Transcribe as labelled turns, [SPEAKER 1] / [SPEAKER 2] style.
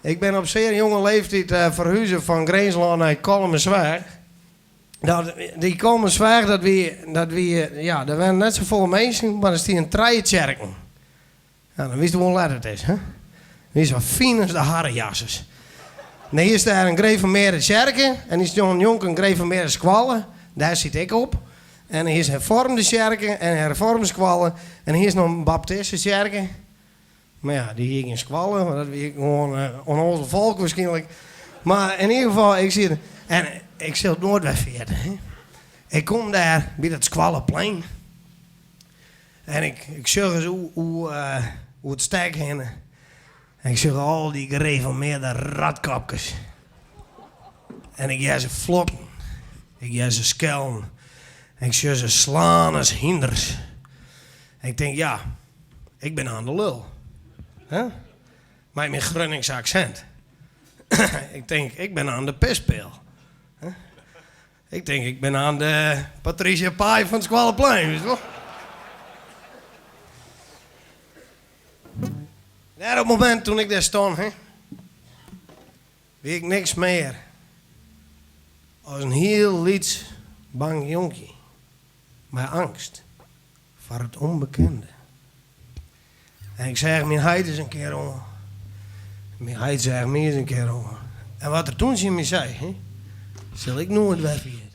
[SPEAKER 1] Ik ben op zeer jonge leeftijd verhuizen van Greensland naar Kolmenswaard. Die Kolmenswaard, daar waren net zoveel mensen, maar er staan 3 kerken. Ja, dan wist je wel hoe laat het is, hè? Die is zo fijn als de harrejassers. Dan is daar een gereformeerde kerken en die is John Jonk een gereformeerde squallen. Daar zit ik op. En er is een hervormde kerken en een hervormde squallen. En hier is nog een baptistische kerken. Maar ja, die hier in squallen, maar dat weet ik gewoon onnozel volk waarschijnlijk. Maar in ieder geval, ik zie het. En ik zal het nooit wegvergeten. Ik kom daar bij dat squallenplein. En ik zeg eens hoe het sterk heen. En ik zeg al die gereformeerde ratkapjes. En ik ga ze floppen. Ik ga ze skelden. En ik zeg ze slaan als hinders. En ik denk, ja, ik ben aan de lul. Huh? Met mijn Groningse accent. Ik denk, ik ben aan de pestpeel. Huh? Ik denk, ik ben aan de Patricia Pai van het Squallenplein. Weet je wel? Net op het moment toen ik daar stond, weet ik niks meer. Als een heel lieds bang jonkje. Met angst voor het onbekende. En ik zeg, mijn heid is een keer om. Mijn heid zegt, mij is een keer om. En wat er toen ze me zei, zal ik nooit wegvieren.